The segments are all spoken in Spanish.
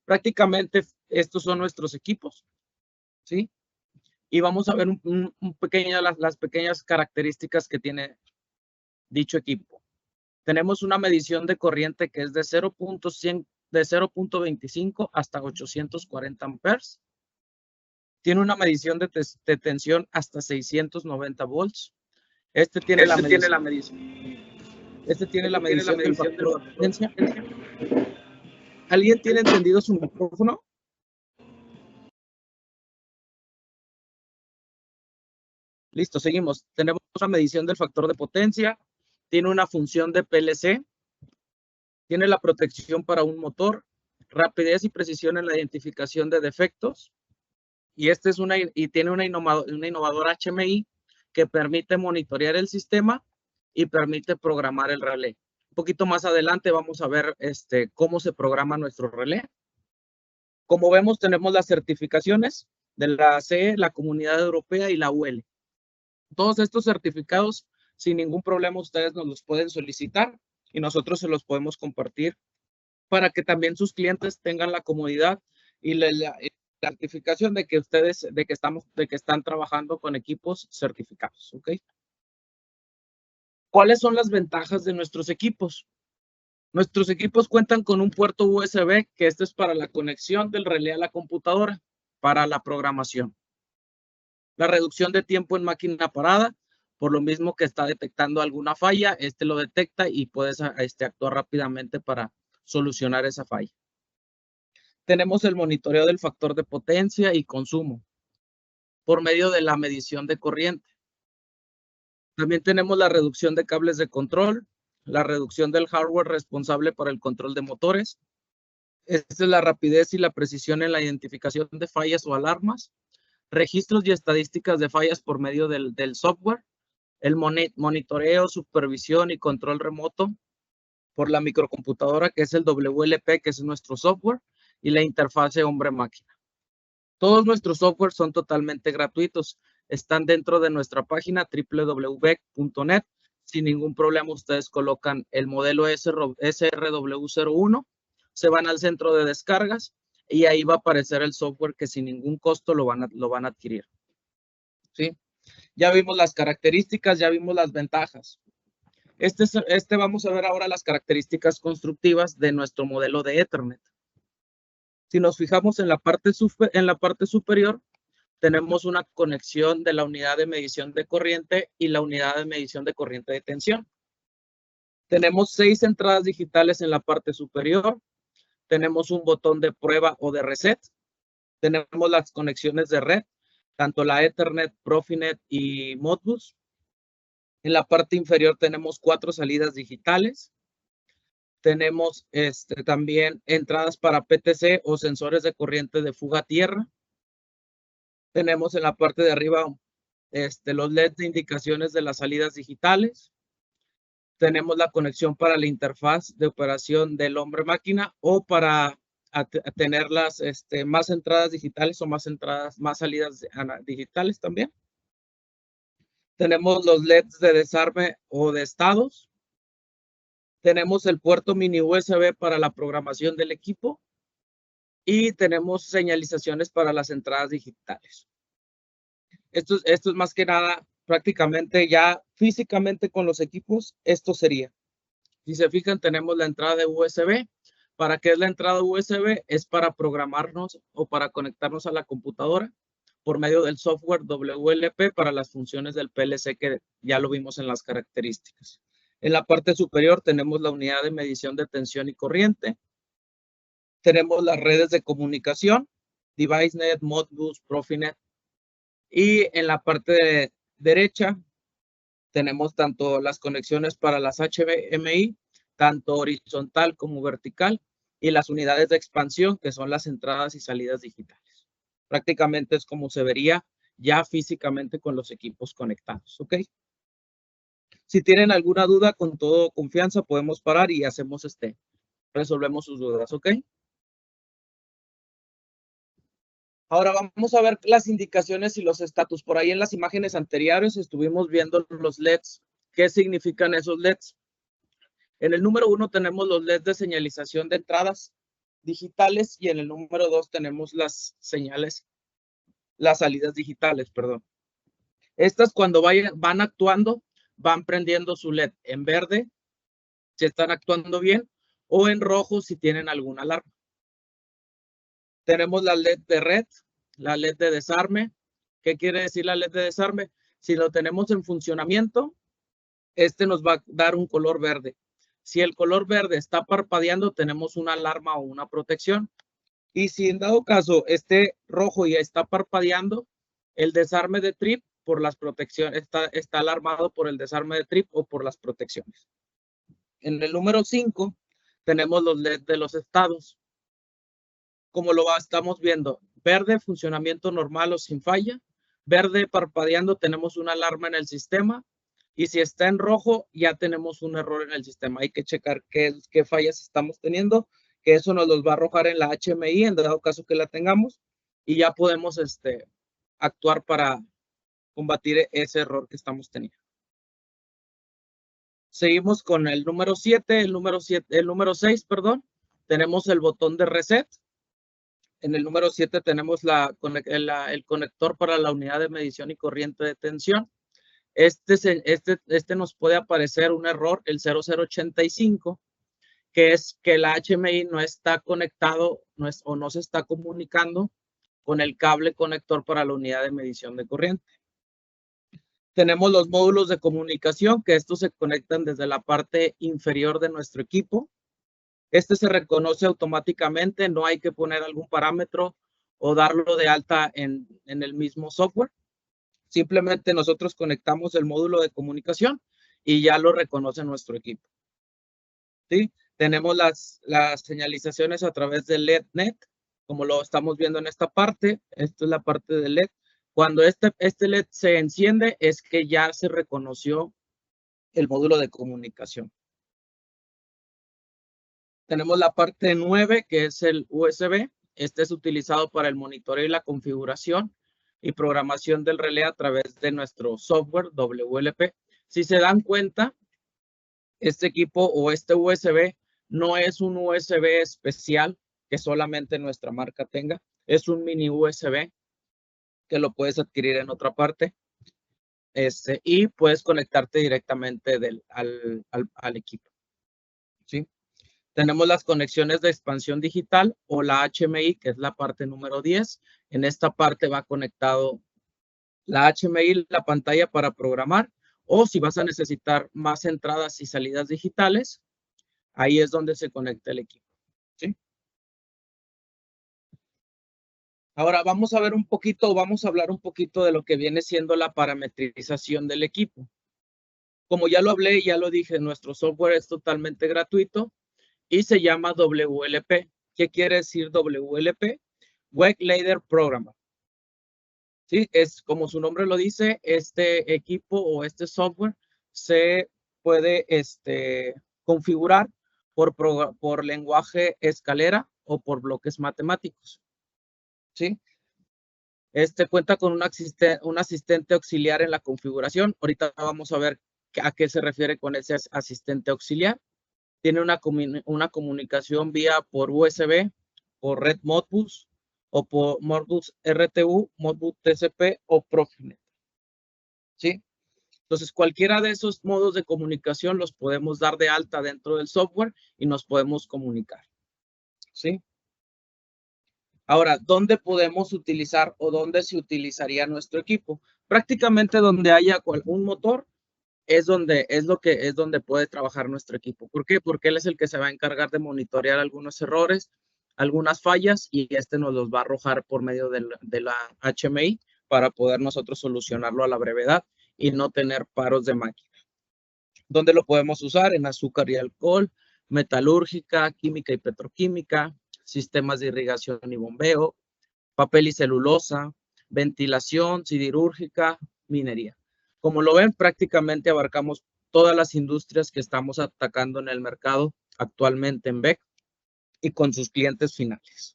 Prácticamente estos son nuestros equipos, ¿sí? Y vamos a ver las pequeñas características que tiene dicho equipo. Tenemos una medición de corriente que es de 0.25 hasta 840 amperes. Tiene una medición de tensión hasta 690 volts. Este tiene la medición del factor de potencia. ¿Alguien tiene encendido su micrófono? Listo, seguimos. Tenemos una medición del factor de potencia. Tiene una función de PLC. Tiene la protección para un motor. Rapidez y precisión en la identificación de defectos. Y tiene una innovadora HMI que permite monitorear el sistema y permite programar el relé. Un poquito más adelante vamos a ver cómo se programa nuestro relé. Como vemos, tenemos las certificaciones de la CE, la Comunidad Europea y la UL. Todos estos certificados, sin ningún problema, ustedes nos los pueden solicitar y nosotros se los podemos compartir para que también sus clientes tengan la comodidad y la certificación de que están trabajando con equipos certificados, ¿ok? ¿Cuáles son las ventajas de nuestros equipos? Nuestros equipos cuentan con un puerto USB, que este es para la conexión del relé a la computadora, para la programación. La reducción de tiempo en máquina parada, por lo mismo que está detectando alguna falla, lo detecta y puedes actuar rápidamente para solucionar esa falla. Tenemos el monitoreo del factor de potencia y consumo por medio de la medición de corriente. También tenemos la reducción de cables de control, la reducción del hardware responsable para el control de motores. Esta es la rapidez y la precisión en la identificación de fallas o alarmas, registros y estadísticas de fallas por medio del software, el monitoreo, supervisión y control remoto por la microcomputadora, que es el WLP, que es nuestro software, y la interfase hombre-máquina. Todos nuestros softwares son totalmente gratuitos. Están dentro de nuestra página www.bec.net. Sin ningún problema, ustedes colocan el modelo SRW01, se van al centro de descargas y ahí va a aparecer el software que sin ningún costo lo van a adquirir. ¿Sí? Ya vimos las características, ya vimos las ventajas. Vamos a ver ahora las características constructivas de nuestro modelo de Ethernet. Si nos fijamos en la parte superior, tenemos una conexión de la unidad de medición de corriente y la unidad de medición de corriente de tensión. Tenemos 6 entradas digitales en la parte superior. Tenemos un botón de prueba o de reset. Tenemos las conexiones de red, tanto la Ethernet, Profinet y Modbus. En la parte inferior tenemos 4 salidas digitales. Tenemos también entradas para PTC o sensores de corriente de fuga a tierra. Tenemos en la parte de arriba los LEDs de indicaciones de las salidas digitales. Tenemos la conexión para la interfaz de operación del hombre-máquina o para tener más entradas digitales o más salidas digitales también. Tenemos los LEDs de desarme o de estados. Tenemos el puerto mini USB para la programación del equipo y tenemos señalizaciones para las entradas digitales. Esto es más que nada prácticamente ya físicamente con los equipos. Esto sería, si se fijan, tenemos la entrada de USB. ¿Para qué es la entrada USB? Es para programarnos o para conectarnos a la computadora por medio del software WLP para las funciones del PLC, que ya lo vimos en las características. En la parte superior tenemos la unidad de medición de tensión y corriente. Tenemos las redes de comunicación, DeviceNet, Modbus, Profinet. Y en la parte derecha tenemos tanto las conexiones para las HMI, tanto horizontal como vertical, y las unidades de expansión, que son las entradas y salidas digitales. Prácticamente es como se vería ya físicamente con los equipos conectados, ¿ok? Si tienen alguna duda, con toda confianza podemos parar y resolvemos sus dudas, ¿ok? Ahora vamos a ver las indicaciones y los estatus. Por ahí en las imágenes anteriores estuvimos viendo los LEDs. ¿Qué significan esos LEDs? En el número 1 tenemos los LEDs de señalización de entradas. digitales y en el número 2 tenemos las señales, las salidas digitales, perdón. Estas cuando van actuando, van prendiendo su LED en verde, si están actuando bien, o en rojo si tienen alguna alarma. Tenemos la LED de red, la LED de desarme. ¿Qué quiere decir la LED de desarme? Si lo tenemos en funcionamiento, este nos va a dar un color verde. Si el color verde está parpadeando, tenemos una alarma o una protección. Y si en dado caso esté rojo y está parpadeando, el desarme de trip por las protecciones, está alarmado por el desarme de trip o por las protecciones. En el número 5 tenemos los LED de los estados. Como lo estamos viendo, verde, funcionamiento normal o sin falla. Verde, parpadeando, tenemos una alarma en el sistema. Y si está en rojo, ya tenemos un error en el sistema. Hay que checar qué fallas estamos teniendo, que eso nos los va a arrojar en la HMI, en dado caso que la tengamos. Y ya podemos actuar para combatir ese error que estamos teniendo. Seguimos con el número 7, el número 6, perdón. Tenemos el botón de reset. En el número 7 tenemos el conector para la unidad de medición y corriente de tensión. Este nos puede aparecer un error, el 0085, que es que la HMI no está conectado o no se está comunicando con el cable conector para la unidad de medición de corriente. Tenemos los módulos de comunicación, que estos se conectan desde la parte inferior de nuestro equipo. Este se reconoce automáticamente, no hay que poner algún parámetro o darlo de alta en el mismo software. Simplemente nosotros conectamos el módulo de comunicación y ya lo reconoce nuestro equipo. ¿Sí? Tenemos las señalizaciones a través del LED-NET, como lo estamos viendo en esta parte. Esta es la parte del LED. Cuando este LED se enciende es que ya se reconoció el módulo de comunicación. Tenemos la parte 9, que es el USB. Este es utilizado para el monitoreo y la configuración y programación del relé a través de nuestro software WLP. Si se dan cuenta, este equipo o este USB no es un USB especial que solamente nuestra marca tenga. Es un mini USB que lo puedes adquirir en otra parte. Y puedes conectarte directamente al equipo. ¿Sí? Tenemos las conexiones de expansión digital o la HMI, que es la parte número 10. En esta parte va conectado la HMI, la pantalla para programar, o si vas a necesitar más entradas y salidas digitales, ahí es donde se conecta el equipo. ¿Sí? Ahora vamos a hablar un poquito de lo que viene siendo la parametrización del equipo. Como ya lo hablé y ya lo dije, nuestro software es totalmente gratuito y se llama WLP. ¿Qué quiere decir WLP? Web Ladder Programmer. Sí, es como su nombre lo dice, este equipo o este software se puede configurar por lenguaje escalera o por bloques matemáticos. ¿Sí? Cuenta con un asistente auxiliar en la configuración. Ahorita vamos a ver a qué se refiere con ese asistente auxiliar. Tiene una comunicación vía por USB, por red Modbus o por Modbus RTU, Modbus TCP o Profinet. ¿Sí? Entonces, cualquiera de esos modos de comunicación los podemos dar de alta dentro del software y nos podemos comunicar. ¿Sí? Ahora, ¿dónde podemos utilizar o dónde se utilizaría nuestro equipo? Prácticamente donde haya un motor es donde puede trabajar nuestro equipo. ¿Por qué? Porque él es el que se va a encargar de monitorear algunos errores, algunas fallas y nos los va a arrojar por medio de la HMI para poder nosotros solucionarlo a la brevedad y no tener paros de máquina. ¿Dónde lo podemos usar? En azúcar y alcohol, metalúrgica, química y petroquímica, sistemas de irrigación y bombeo, papel y celulosa, ventilación, siderúrgica, minería. Como lo ven, prácticamente abarcamos todas las industrias que estamos atacando en el mercado actualmente en BEC y con sus clientes finales.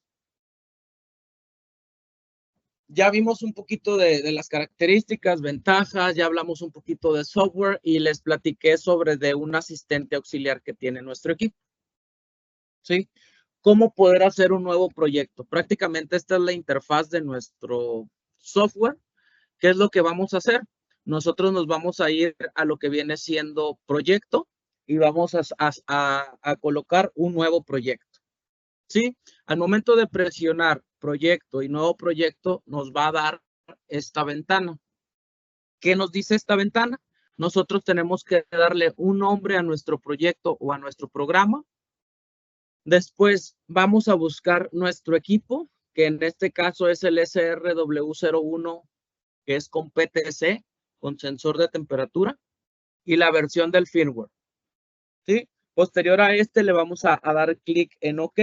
Ya vimos un poquito de las características, ventajas, ya hablamos un poquito de software y les platiqué sobre un asistente auxiliar que tiene nuestro equipo. ¿Sí? cómo poder hacer un nuevo proyecto. Prácticamente esta es la interfaz de nuestro software. ¿Qué es lo que vamos a hacer? Nosotros nos vamos a ir a lo que viene siendo proyecto y vamos a colocar un nuevo proyecto. ¿Sí? Al momento de presionar proyecto y nuevo proyecto, nos va a dar esta ventana. ¿Qué nos dice esta ventana? Nosotros tenemos que darle un nombre a nuestro proyecto o a nuestro programa. Después vamos a buscar nuestro equipo, que en este caso es el SRW01, que es con PTC, con sensor de temperatura, y la versión del firmware. ¿Sí? Posterior a este le vamos a dar clic en OK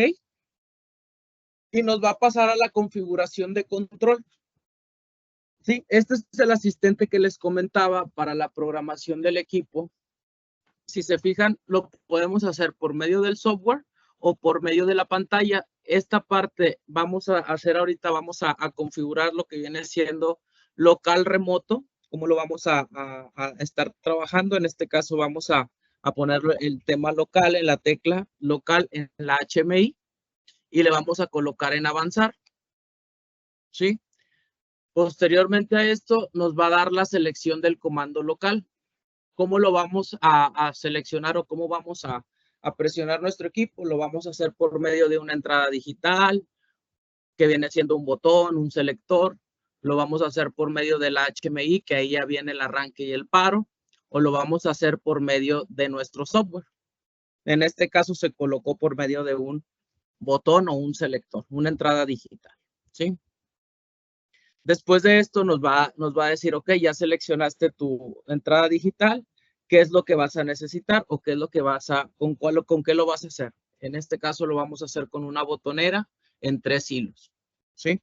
y nos va a pasar a la configuración de control. Sí, este es el asistente que les comentaba para la programación del equipo. Si se fijan, lo podemos hacer por medio del software o por medio de la pantalla. Esta parte vamos a hacer ahorita, vamos a configurar lo que viene siendo local remoto, cómo lo vamos a estar trabajando. En este caso vamos a poner el tema local en la tecla local en la HMI y le vamos a colocar en avanzar. ¿Sí? Posteriormente a esto nos va a dar la selección del comando local. ¿Cómo lo vamos a seleccionar o cómo vamos a presionar nuestro equipo? Lo vamos a hacer por medio de una entrada digital, que viene siendo un botón, un selector. Lo vamos a hacer por medio de la HMI, que ahí ya viene el arranque y el paro, o lo vamos a hacer por medio de nuestro software. En este caso se colocó por medio de un botón o un selector, una entrada digital, ¿sí? Después de esto nos va a decir, ok, ya seleccionaste tu entrada digital, ¿qué es lo que vas a necesitar o qué es lo que con qué lo vas a hacer? En este caso lo vamos a hacer con una botonera en 3 hilos, ¿sí?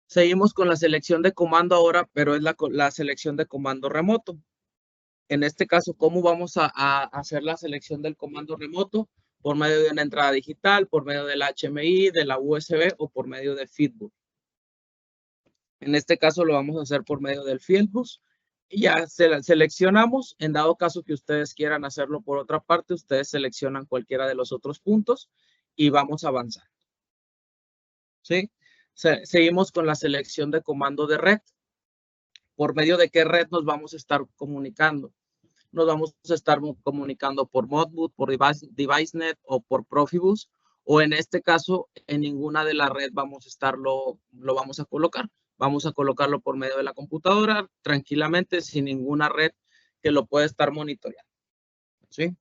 Seguimos con la selección de comando ahora, pero es la selección de comando remoto. En este caso, ¿cómo vamos a hacer la selección del comando remoto? Por medio de una entrada digital, por medio del HMI, de la USB o por medio de Fieldbus. En este caso lo vamos a hacer por medio del Fieldbus. Y ya seleccionamos. En dado caso que ustedes quieran hacerlo por otra parte, ustedes seleccionan cualquiera de los otros puntos y vamos a avanzar. ¿Sí? Seguimos con la selección de comando de red. ¿Por medio de qué red nos vamos a estar comunicando? Nos vamos a estar comunicando por Modbus, por DeviceNet o por Profibus, o en este caso, en ninguna de las redes vamos a estarlo, lo vamos a colocar. Vamos a colocarlo por medio de la computadora, tranquilamente, sin ninguna red que lo pueda estar monitoreando. ¿Sí?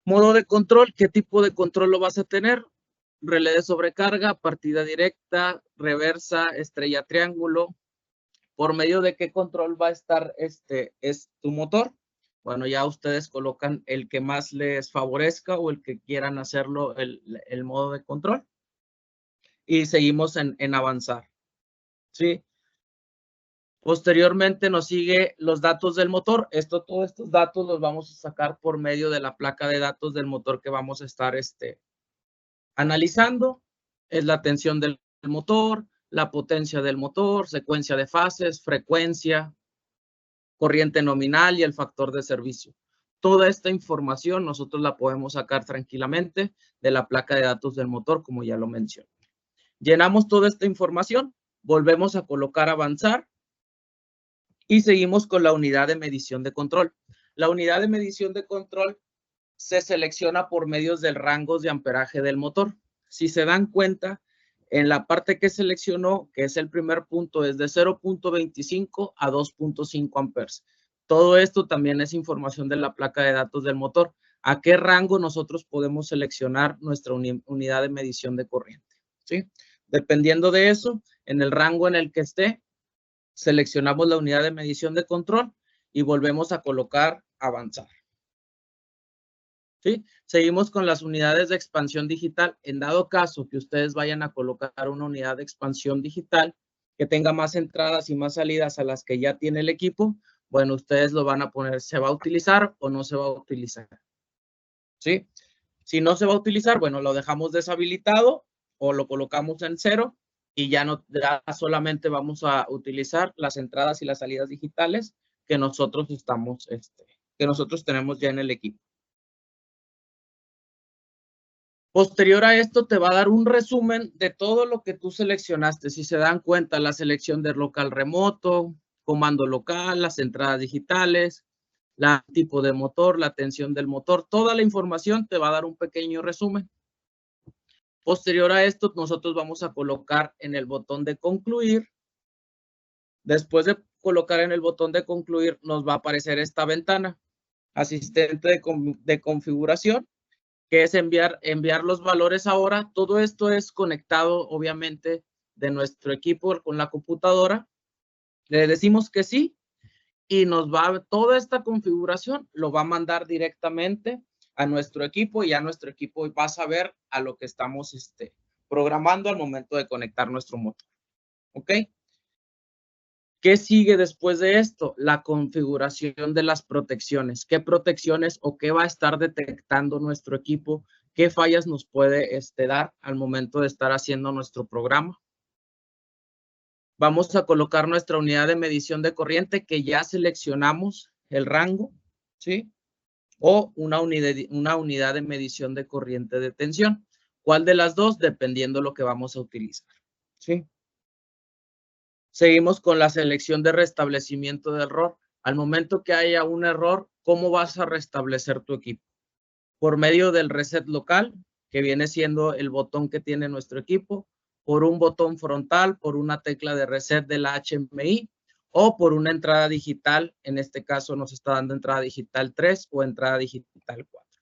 Modo de control, ¿qué tipo de control lo vas a tener? Relé de sobrecarga, partida directa, reversa, estrella triángulo. ¿Por medio de qué control va a estar es tu motor? Bueno, ya ustedes colocan el que más les favorezca o el que quieran hacerlo el modo de control. Y seguimos en avanzar. ¿Sí? Posteriormente nos sigue los datos del motor. Todos estos datos los vamos a sacar por medio de la placa de datos del motor que vamos a estar analizando. Es la tensión del motor, la potencia del motor, secuencia de fases, frecuencia, corriente nominal y el factor de servicio. Toda esta información nosotros la podemos sacar tranquilamente de la placa de datos del motor, como ya lo mencioné. Llenamos toda esta información, volvemos a colocar avanzar y seguimos con la unidad de medición de control. La unidad de medición de control se selecciona por medios del rango de amperaje del motor. Si se dan cuenta, en la parte que seleccionó, que es el primer punto, es de 0.25 a 2.5 amperes. Todo esto también es información de la placa de datos del motor. ¿A qué rango nosotros podemos seleccionar nuestra unidad de medición de corriente? ¿Sí? Dependiendo de eso, en el rango en el que esté, seleccionamos la unidad de medición de control y volvemos a colocar avanzar. ¿Sí? Seguimos con las unidades de expansión digital. En dado caso que ustedes vayan a colocar una unidad de expansión digital que tenga más entradas y más salidas a las que ya tiene el equipo, bueno, ustedes lo van a poner, ¿se va a utilizar o no se va a utilizar? ¿Sí? Si no se va a utilizar, bueno, lo dejamos deshabilitado o lo colocamos en 0 y ya solamente vamos a utilizar las entradas y las salidas digitales que nosotros tenemos ya en el equipo. Posterior a esto te va a dar un resumen de todo lo que tú seleccionaste. Si se dan cuenta, la selección de local remoto, comando local, las entradas digitales, el tipo de motor, la tensión del motor, toda la información te va a dar un pequeño resumen. Posterior a esto, nosotros vamos a colocar en el botón de concluir. Después de colocar en el botón de concluir, nos va a aparecer esta ventana, asistente de configuración, que es enviar los valores ahora. Todo esto es conectado, obviamente, de nuestro equipo con la computadora. Le decimos que sí y nos va toda esta configuración, lo va a mandar directamente a nuestro equipo y ya nuestro equipo va a saber a lo que estamos programando al momento de conectar nuestro motor. ¿Ok? ¿Qué sigue después de esto? La configuración de las protecciones. ¿Qué protecciones o qué va a estar detectando nuestro equipo? ¿Qué fallas nos puede dar al momento de estar haciendo nuestro programa? Vamos a colocar nuestra unidad de medición de corriente que ya seleccionamos el rango, ¿sí? O una unidad de medición de corriente de tensión. ¿Cuál de las dos? Dependiendo lo que vamos a utilizar, ¿sí? Seguimos con la selección de restablecimiento de error. Al momento que haya un error, ¿cómo vas a restablecer tu equipo? Por medio del reset local, que viene siendo el botón que tiene nuestro equipo, por un botón frontal, por una tecla de reset de la HMI o por una entrada digital. En este caso nos está dando entrada digital 3 o entrada digital 4.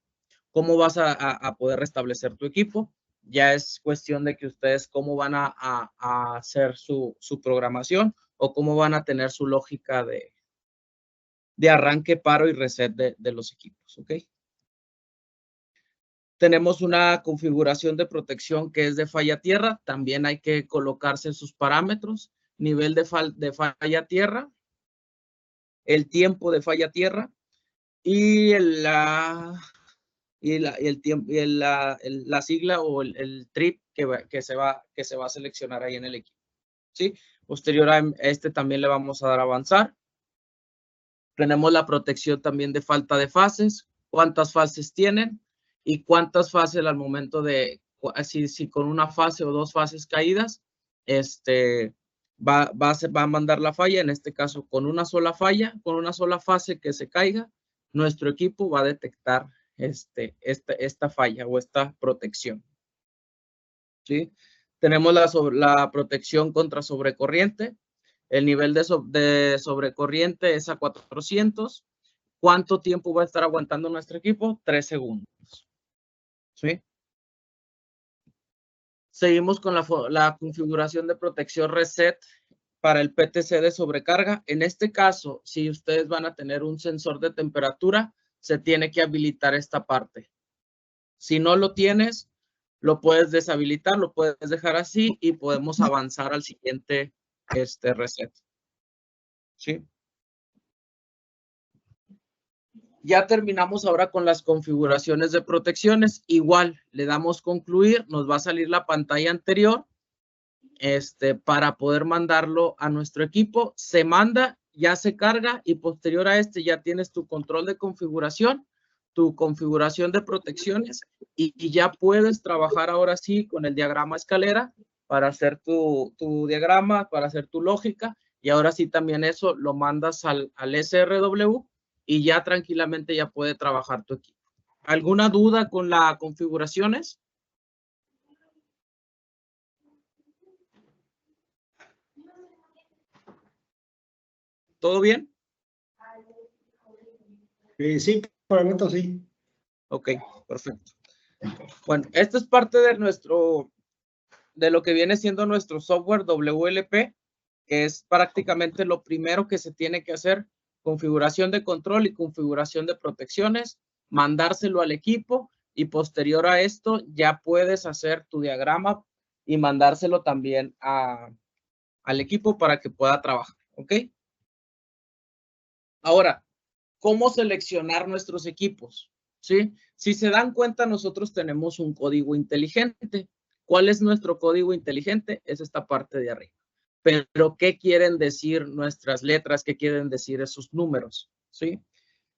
¿Cómo vas a poder restablecer tu equipo? Ya es cuestión de que ustedes cómo van a hacer su programación o cómo van a tener su lógica de arranque, paro y reset de los equipos, ¿ok? Tenemos una configuración de protección que es de falla tierra. También hay que colocarse sus parámetros, nivel de falla tierra, el tiempo de falla tierra y la sigla o el trip que se va a seleccionar ahí en el equipo, ¿sí? Posterior a también le vamos a dar a avanzar. Tenemos la protección también de falta de fases, cuántas fases tienen y cuántas fases al momento de, si con una fase o dos fases caídas, va a mandar la falla. En este caso, con una sola falla, con una sola fase que se caiga, nuestro equipo va a detectar esta falla o esta protección, ¿sí? Tenemos la protección contra sobrecorriente. El nivel de sobrecorriente es a 400. ¿Cuánto tiempo va a estar aguantando nuestro equipo? 3 segundos, ¿sí? Seguimos con la configuración de protección reset para el PTC de sobrecarga. En este caso, si ustedes van a tener un sensor de temperatura, se tiene que habilitar esta parte. Si no lo tienes, lo puedes deshabilitar, lo puedes dejar así y podemos avanzar al siguiente reset, ¿sí? Ya terminamos ahora con las configuraciones de protecciones. Igual, le damos concluir, nos va a salir la pantalla anterior para poder mandarlo a nuestro equipo. Se manda, ya se carga y posterior a ya tienes tu control de configuración, tu configuración de protecciones y ya puedes trabajar ahora sí con el diagrama escalera para hacer tu diagrama, para hacer tu lógica y ahora sí también eso lo mandas al SRW y ya tranquilamente ya puede trabajar tu equipo. ¿Alguna duda con las configuraciones? ¿Todo bien? Sí, por el momento sí. Ok, perfecto. Bueno, esto es parte de lo que viene siendo nuestro software WLP, que es prácticamente lo primero que se tiene que hacer, configuración de control y configuración de protecciones, mandárselo al equipo y posterior a esto ya puedes hacer tu diagrama y mandárselo también al equipo para que pueda trabajar, ¿ok? Ahora, ¿cómo seleccionar nuestros equipos? ¿Sí? Si se dan cuenta, nosotros tenemos un código inteligente. ¿Cuál es nuestro código inteligente? Es esta parte de arriba. Pero, ¿qué quieren decir nuestras letras? ¿Qué quieren decir esos números? ¿Sí?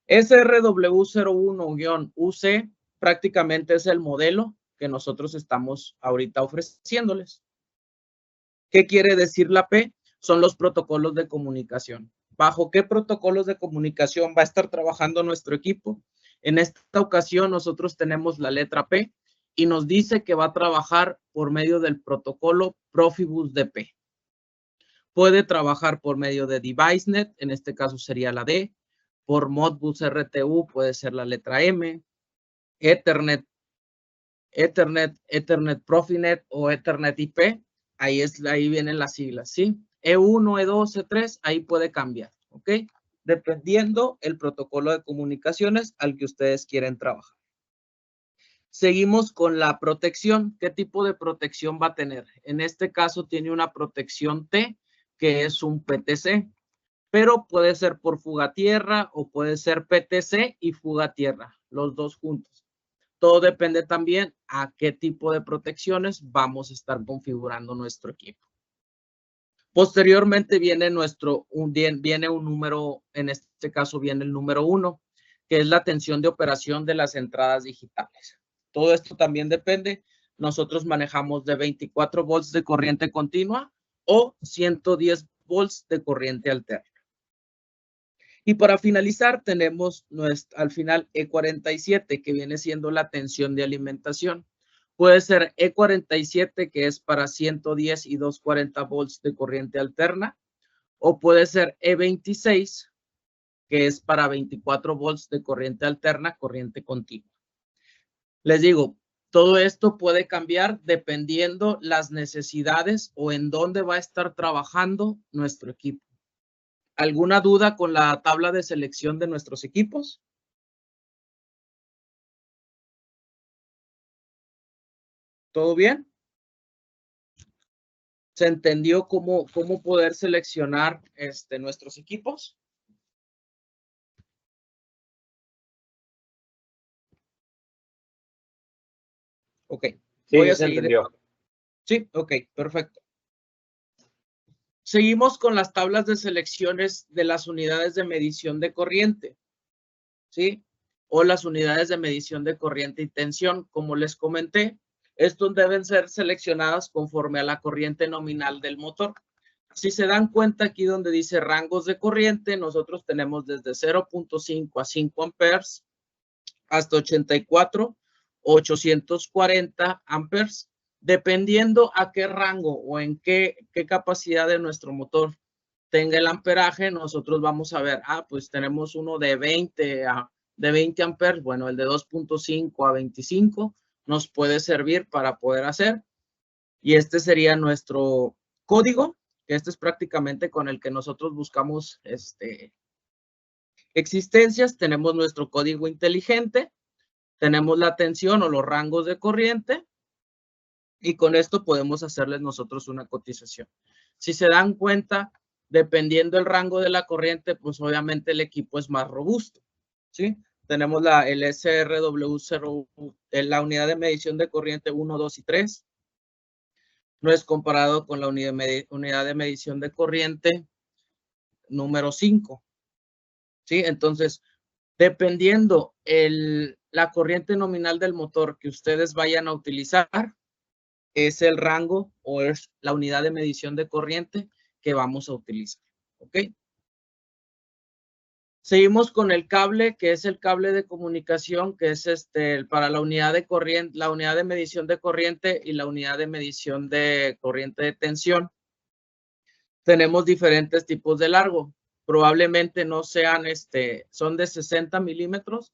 SRW01-UC prácticamente es el modelo que nosotros estamos ahorita ofreciéndoles. ¿Qué quiere decir la P? Son los protocolos de comunicación. ¿Bajo qué protocolos de comunicación va a estar trabajando nuestro equipo? En esta ocasión nosotros tenemos la letra P y nos dice que va a trabajar por medio del protocolo Profibus DP. Puede trabajar por medio de DeviceNet, en este caso sería la D, por Modbus RTU puede ser la letra M, Ethernet Profinet o Ethernet IP, ahí vienen las siglas, ¿sí? E1, E2, E3, ahí puede cambiar, ¿ok? Dependiendo el protocolo de comunicaciones al que ustedes quieren trabajar. Seguimos con la protección. ¿Qué tipo de protección va a tener? En este caso tiene una protección T, que es un PTC, pero puede ser por fuga a tierra o puede ser PTC y fuga a tierra, los dos juntos. Todo depende también a qué tipo de protecciones vamos a estar configurando nuestro equipo. Posteriormente viene un número, en este caso viene el número 1, que es la tensión de operación de las entradas digitales. Todo esto también depende. Nosotros manejamos de 24 volts de corriente continua o 110 volts de corriente alterna. Y para finalizar tenemos al final E47, que viene siendo la tensión de alimentación. Puede ser E47, que es para 110 y 240 volts de corriente alterna, o puede ser E26, que es para 24 volts de corriente alterna, corriente continua. Les digo, todo esto puede cambiar dependiendo las necesidades o en dónde va a estar trabajando nuestro equipo. ¿Alguna duda con la tabla de selección de nuestros equipos? ¿Todo bien? ¿Se entendió cómo poder seleccionar nuestros equipos? Ok. Sí, voy a se seguir. entendió. Sí, ok, perfecto. Seguimos con las tablas de selecciones de las unidades de medición de corriente, ¿sí? O las unidades de medición de corriente y tensión. Como les comenté, estos deben ser seleccionadas conforme a la corriente nominal del motor. Si se dan cuenta aquí donde dice rangos de corriente, nosotros tenemos desde 0.5 a 5 amperes hasta 84, 840 amperes, dependiendo a qué rango o en qué capacidad de nuestro motor tenga el amperaje, nosotros vamos a ver, pues tenemos uno de 20 amperes, bueno, el de 2.5 a 25 nos puede servir para poder hacer, y este sería nuestro código, que este es prácticamente con el que nosotros buscamos existencias. Tenemos nuestro código inteligente, tenemos la tensión o los rangos de corriente, y con esto podemos hacerles nosotros una cotización. Si se dan cuenta, dependiendo del rango de la corriente, pues obviamente el equipo es más robusto, ¿sí? Tenemos el SRW0, la unidad de medición de corriente 1, 2 y 3. No es comparado con la unidad de medición de corriente número 5, ¿sí? Entonces, dependiendo la corriente nominal del motor que ustedes vayan a utilizar, es el rango o es la unidad de medición de corriente que vamos a utilizar, ¿ok? Seguimos con el cable, que es el cable de comunicación, que es para la unidad de corriente, la unidad de medición de corriente y la unidad de medición de corriente de tensión. Tenemos diferentes tipos de largo. Probablemente no sean, son de 60 milímetros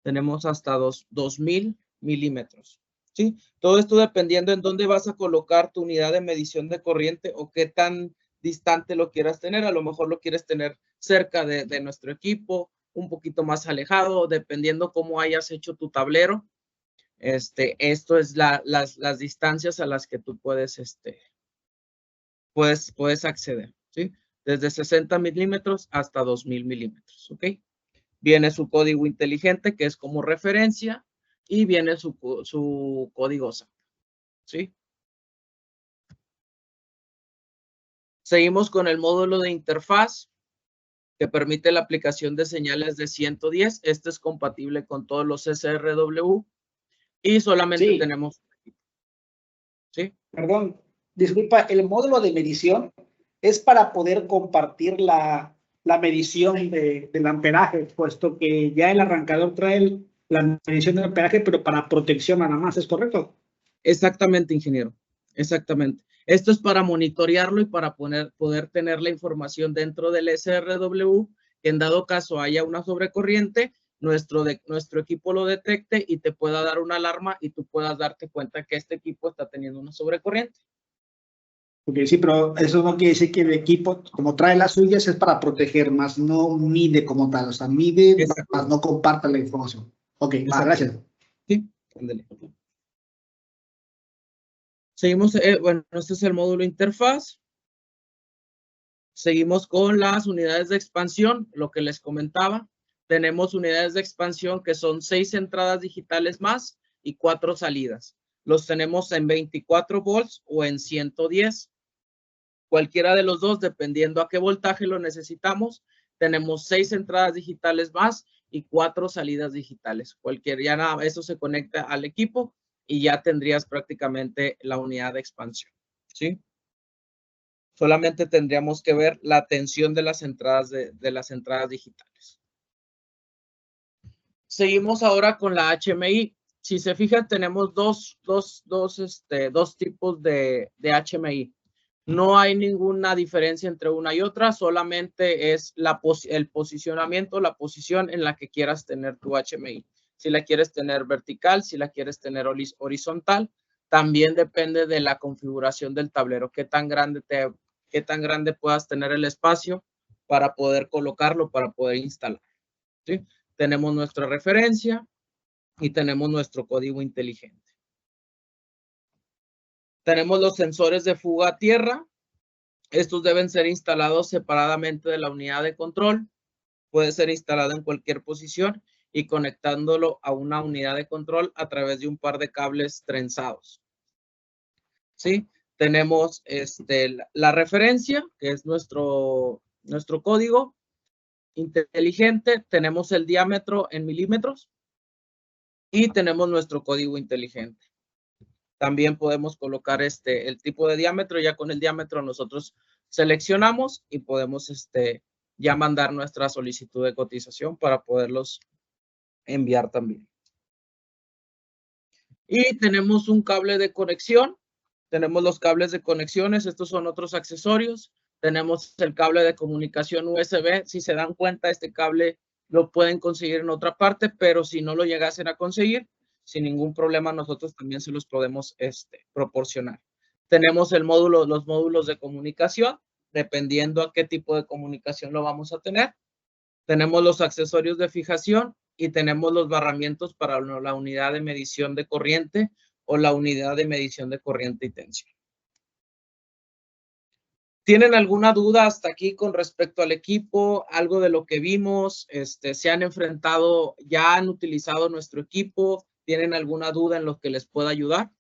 tenemos hasta 2000 milímetros, ¿sí? Todo esto dependiendo en dónde vas a colocar tu unidad de medición de corriente o qué tan distante lo quieras tener. A lo mejor lo quieres tener cerca de nuestro equipo, un poquito más alejado, dependiendo cómo hayas hecho tu tablero. Esto es las distancias a las que tú puedes acceder, ¿sí? Desde 60 milímetros hasta 2000 milímetros, ¿ok? Viene su código inteligente, que es como referencia, y viene su código SAT, ¿sí? Seguimos con el módulo de interfaz. que permite la aplicación de señales de 110. Este es compatible con todos los SRW y solamente Sí, tenemos, ¿sí? perdón, disculpa, el módulo de medición es para poder compartir la medición del amperaje, puesto que ya el arrancador trae la medición del amperaje, pero para protección nada más, ¿es correcto? Exactamente, ingeniero. Exactamente. Esto es para monitorearlo y para poder tener la información dentro del SRW, que en dado caso haya una sobrecorriente, nuestro equipo lo detecte y te pueda dar una alarma y tú puedas darte cuenta que este equipo está teniendo una sobrecorriente. Porque sí, pero eso no quiere decir que el equipo, como trae las suyas, es para proteger, más no mide como tal, o sea, mide, Exacto. más no comparta la información. Ok, va, Exacto. gracias. Sí, ándale. Seguimos, bueno, este es el módulo interfaz. Seguimos con las unidades de expansión, lo que les comentaba. Tenemos unidades de expansión que son 6 entradas digitales más y 4 salidas. Los tenemos en 24 volts o en 110. Cualquiera de los dos, dependiendo a qué voltaje lo necesitamos. Tenemos 6 entradas digitales más y 4 salidas digitales. Cualquier, ya nada, eso se conecta al equipo y ya tendrías prácticamente la unidad de expansión, ¿sí? Solamente tendríamos que ver la tensión de las entradas digitales. Seguimos ahora con la HMI. Si se fijan, tenemos dos tipos de HMI. No hay ninguna diferencia entre una y otra, solamente es el posicionamiento, la posición en la que quieras tener tu HMI. Si la quieres tener vertical, si la quieres tener horizontal, también depende de la configuración del tablero, qué tan grande puedas tener el espacio para poder colocarlo, para poder instalar, ¿sí? Tenemos nuestra referencia y tenemos nuestro código inteligente. Tenemos los sensores de fuga a tierra. Estos deben ser instalados separadamente de la unidad de control. Puede ser instalado en cualquier posición y conectándolo a una unidad de control a través de un par de cables trenzados, ¿sí? Tenemos la referencia, que es nuestro código inteligente. Tenemos el diámetro en milímetros y tenemos nuestro código inteligente. También podemos colocar el tipo de diámetro. Ya con el diámetro nosotros seleccionamos y podemos ya mandar nuestra solicitud de cotización para poderlos enviar también. Y tenemos un cable de conexión. Tenemos los cables de conexiones. Estos son otros accesorios. Tenemos el cable de comunicación USB. Si se dan cuenta, este cable lo pueden conseguir en otra parte, pero si no lo llegasen a conseguir, sin ningún problema, nosotros también se los podemos proporcionar. Tenemos los módulos de comunicación, dependiendo a qué tipo de comunicación lo vamos a tener. Tenemos los accesorios de fijación y tenemos los barramientos para la unidad de medición de corriente o la unidad de medición de corriente y tensión. ¿Tienen alguna duda hasta aquí con respecto al equipo? ¿Algo de lo que vimos? ¿Se han enfrentado, ya han utilizado nuestro equipo? ¿Tienen alguna duda en lo que les pueda ayudar?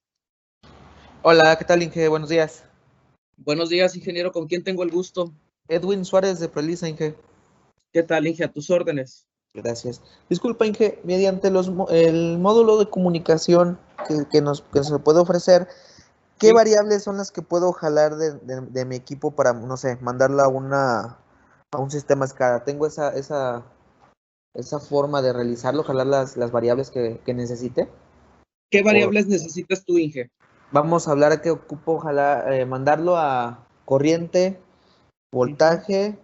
Hola, ¿qué tal, Inge? Buenos días. Buenos días, ingeniero. ¿Con quién tengo el gusto? Edwin Suárez de Prelisa, Inge. ¿Qué tal, Inge? A tus órdenes. Gracias. Disculpa, Inge, mediante el módulo de comunicación que se puede ofrecer, ¿qué variables son las que puedo jalar de mi equipo para, no sé, mandarla a un sistema SCADA? ¿Tengo esa forma de realizarlo, jalar las variables que necesite? ¿Qué variables necesitas tú, Inge? Vamos a hablar que ocupo mandarlo a corriente, voltaje,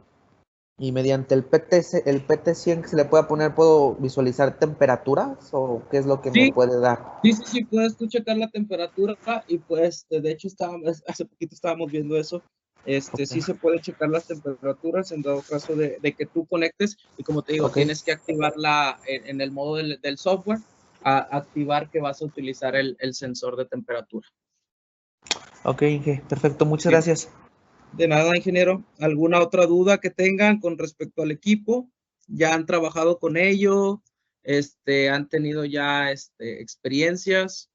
y mediante el PT100 que se le pueda poner, ¿puedo visualizar temperaturas o qué es lo que me puede dar? Sí, puedes tú checar la temperatura y pues, de hecho, hace poquito estábamos viendo eso. Okay. Sí se puede checar las temperaturas en dado caso de que tú conectes y como te digo, Okay. tienes que activarla en el modo del software, activar que vas a utilizar el sensor de temperatura. Ok, Inge, perfecto, muchas gracias. De nada, ingeniero. ¿Alguna otra duda que tengan con respecto al equipo? ¿Ya han trabajado con ello? ¿Han tenido ya experiencias?